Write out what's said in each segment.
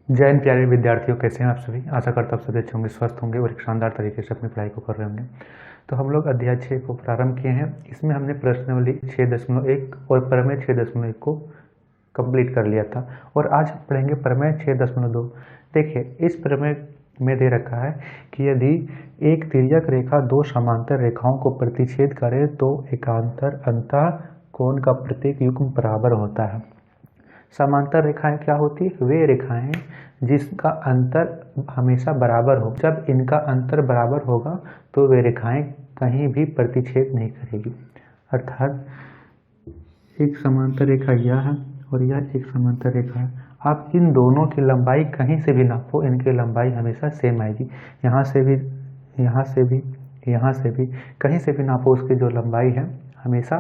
जय हिंद प्यारे विद्यार्थियों, कैसे हैं आप सभी। आशा करता हूँ आप सभी अच्छे होंगे, स्वस्थ होंगे और एक शानदार तरीके से अपनी पढ़ाई को कर रहे होंगे। तो हम लोग अध्याय 6 को प्रारंभ किए हैं। इसमें हमने प्रश्नावली 6.1 और प्रमेय 6.1 को कंप्लीट कर लिया था और आज हम पढ़ेंगे प्रमेय 6.2। देखिए, इस प्रमेय में दे रखा है कि यदि एक तिर्यक रेखा दो समांतर रेखाओं को प्रतिच्छेद करे तो एकांतर अंतः कोण का प्रत्येक युग्म बराबर होता है। समांतर रेखाएं क्या होती है? वे रेखाएं जिसका अंतर हमेशा बराबर हो। जब इनका अंतर बराबर होगा तो वे रेखाएं कहीं भी प्रतिच्छेद नहीं करेगी। अर्थात एक समांतर रेखा यह है और यह एक समांतर रेखा है। आप इन दोनों की लंबाई कहीं से भी नापो, इनकी लंबाई हमेशा सेम आएगी। यहाँ से भी, यहाँ से भी, यहाँ से भी, कहीं से भी नापो, उसकी जो लंबाई है हमेशा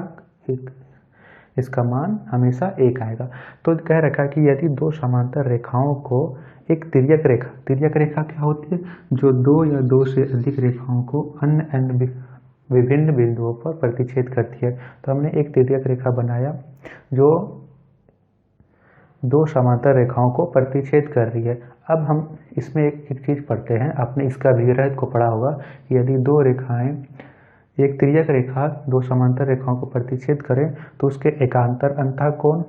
इसका मान हमेशा एक आएगा। तो कह रखा है कि यदि दो समांतर रेखाओं को एक तिर्यक रेखा क्या होती है? जो दो या दो से अधिक रेखाओं को अन्य विभिन्न बिंदुओं पर प्रतिच्छेद करती है। तो हमने एक तिर्यक रेखा बनाया जो दो समांतर रेखाओं को प्रतिच्छेद कर रही है। अब हम इसमें एक चीज़ पढ़ते हैं, आपने इसका विग्रह को पढ़ा होगा। यदि दो रेखाएं, एक तिर्यक रेखा दो समांतर रेखाओं को प्रतिच्छेद करें तो उसके एकांतर अंतः कोण,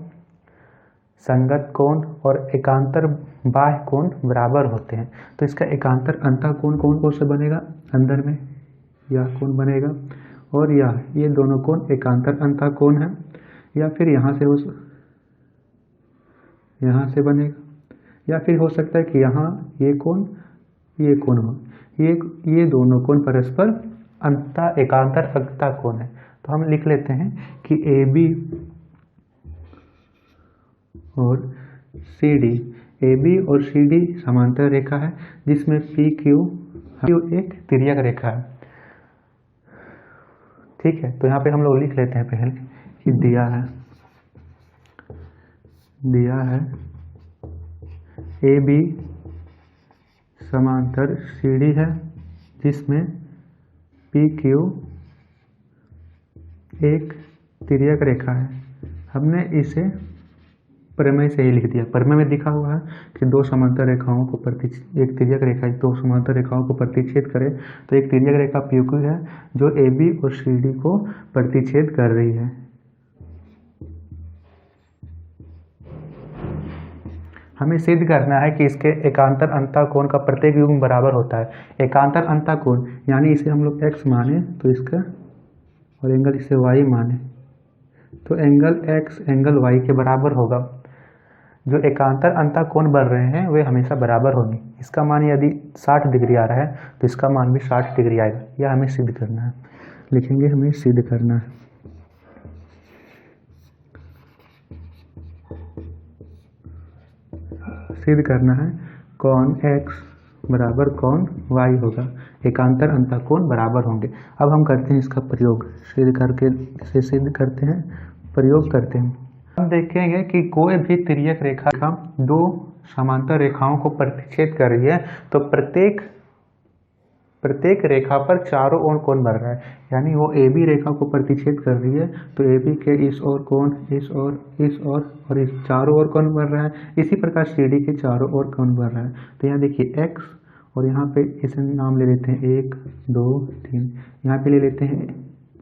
संगत कोण और एकांतर बाह्य कोण बराबर होते हैं। तो इसका एकांतर अंतः कोण कौन से बनेगा? अंदर में यह कोण बनेगा और ये दोनों कोण एकांतर अंतः कोण है। या फिर यहाँ से बनेगा, या फिर हो सकता है कि यहाँ ये कोण हो। ये दोनों कोण परस्पर एकांतर अंतः कोण है। तो हम लिख लेते हैं कि AB और CD समांतर रेखा है जिसमें PQ एक तिर्यक रेखा है। ठीक है, तो यहाँ पे हम लोग लिख लेते हैं पहले कि दिया है AB समांतर CD है जिसमें PQ एक तिर्यक रेखा है। हमने इसे प्रमेय से ही लिख दिया। प्रमेय में लिखा हुआ है कि दो समांतर रेखाओं को एक तिर्यक रेखा दो समांतर रेखाओं को प्रतिच्छेद करे तो एक तिर्यक रेखा PQ है जो AB और CD को प्रतिच्छेद कर रही है। हमें सिद्ध करना है कि इसके एकांतर अंतः कोण का प्रत्येक युग्म बराबर होता है। एकांतर अंतः कोण यानी इसे हम लोग x माने तो इसका, और एंगल इसे y माने तो एंगल x एंगल y के बराबर होगा। जो एकांतर अंतः कोण बन रहे हैं वे हमेशा बराबर होंगे। इसका मान यदि 60 डिग्री आ रहा है तो इसका मान भी 60 डिग्री आएगा। यह हमें सिद्ध करना है। लिखेंगे, हमें सिद्ध करना है। सिद्ध करना है कोण x बराबर कोण y होगा, एकांतर अंतः कोण बराबर होंगे। अब हम करते हैं इसका प्रयोग, सिद्ध करते हैं, प्रयोग करते हैं। हम देखेंगे कि कोई भी तिर्यक रेखा दो समांतर रेखाओं को प्रतिच्छेद कर रही है तो प्रत्येक रेखा पर चारों ओर कोण बन रहा है। यानी वो AB रेखा को प्रतिच्छेद कर रही है तो AB के इस ओर कोण, इस और इस चारों ओर कोण बन रहा है। इसी प्रकार CD के चारों ओर कोण बन रहा है। तो यहाँ देखिए x, और यहाँ पे इसे नाम ले लेते हैं 1 2 3, यहाँ पे ले लेते हैं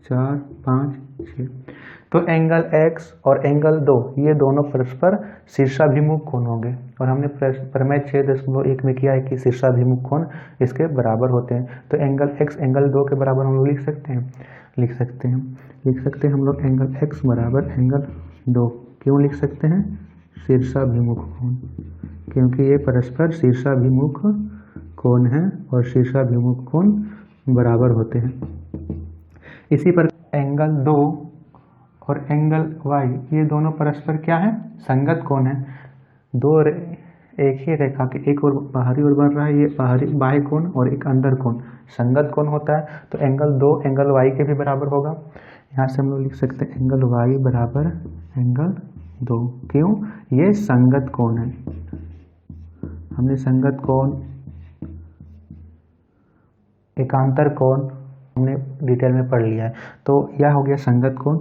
4 5 6। तो एंगल x और एंगल 2 ये दोनों परस्पर शीर्षाभिमुख कोण होंगे। और हमने प्रमेय 6.1 में किया है कि शीर्षाभिमुख कोण इसके बराबर होते हैं। तो एंगल x एंगल 2 के बराबर हम लोग लिख सकते हैं हम लोग एंगल x बराबर एंगल 2। क्यों लिख सकते हैं? शीर्षाभिमुख कोण, क्योंकि ये परस्पर शीर्षाभिमुख कोण है और शीर्षाभिमुख कोण बराबर होते हैं। इसी प्रकार एंगल 2 और एंगल y ये दोनों परस्पर क्या है? संगत कोण है। एक ही रेखा के एक और बाहरी ओर बन रहा है, ये बाह्य कोण और एक अंदर कोण संगत कोण होता है। तो एंगल 2 एंगल y के भी बराबर होगा। यहाँ से हम लोग लिख सकते हैं एंगल y बराबर एंगल 2। क्यों? ये संगत कोण है। हमने संगत कोण, एकांतर कोण हमने डिटेल में पढ़ लिया है। तो यह हो गया संगत कोण।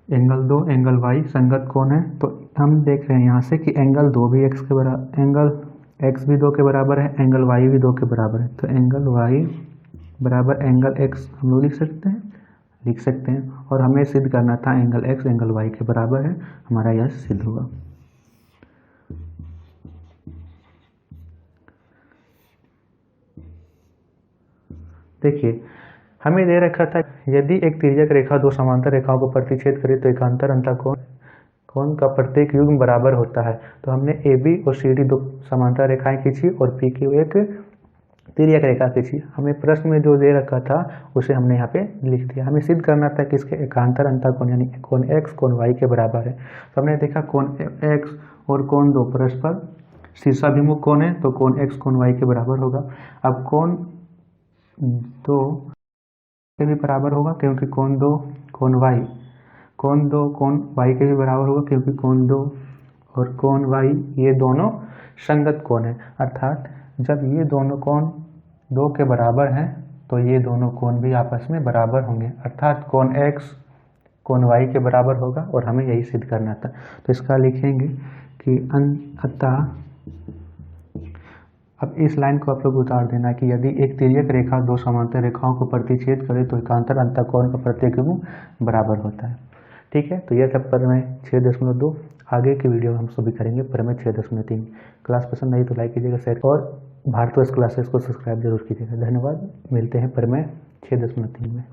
एंगल 2 एंगल y संगत कोण है तो हम देख रहे हैं यहाँ से कि एंगल 2 भी x के बराबर, एंगल x भी 2 के बराबर है, एंगल y भी 2 के बराबर है। तो एंगल y बराबर एंगल x हम लोग लिख सकते हैं और हमें सिद्ध करना था एंगल x एंगल y के बराबर है। हमारा यह सिद्ध हुआ। देखिए हमें दे रखा था यदि एक तिर्यक रेखा दो समांतर रेखाओं को प्रतिच्छेद करे तो एकांतर अंतःकोण कोण का प्रत्येक युग्म बराबर होता है। तो हमने AB और CD दो समांतर रेखाएं खींची और PQ एक तिर्यक रेखा खींची। हमें प्रश्न में जो दे रखा था उसे हमने यहाँ पे लिख दिया। हमें सिद्ध करना था कि इसके एकांतर अंतःकोण यानी कोण x कोण y के बराबर है। तो हमने देखा कोण x और कोण 2 परस्पर शीर्षाभिमुख कोण है, तो कोण x कोण y के बराबर होगा। अब कोण 2 के भी बराबर होगा क्योंकि कोण 2 कोण y के भी बराबर होगा क्योंकि कोण 2 और कोण y ये दोनों संगत कोण है। अर्थात जब ये दोनों कोण 2 के बराबर हैं तो ये दोनों कोण भी आपस में बराबर होंगे, अर्थात कोण x कोण y के बराबर होगा और हमें यही सिद्ध करना था। तो इसका लिखेंगे कि अतः, अब इस लाइन को आप लोग उतार देना कि यदि एक तिर्यक रेखा दो समांतर रेखाओं को प्रतिच्छेद करे तो एकांतर अंतःकोण का प्रत्येक युग्म बराबर होता है। ठीक है, तो यह था प्रमेय 6.2। आगे की वीडियो हम सभी करेंगे प्रमेय 6.3। क्लास पसंद आई तो लाइक कीजिएगा, शेयर और भारतवर्ष क्लासेस को सब्सक्राइब जरूर कीजिएगा। धन्यवाद, मिलते हैं प्रमेय 6.3 में।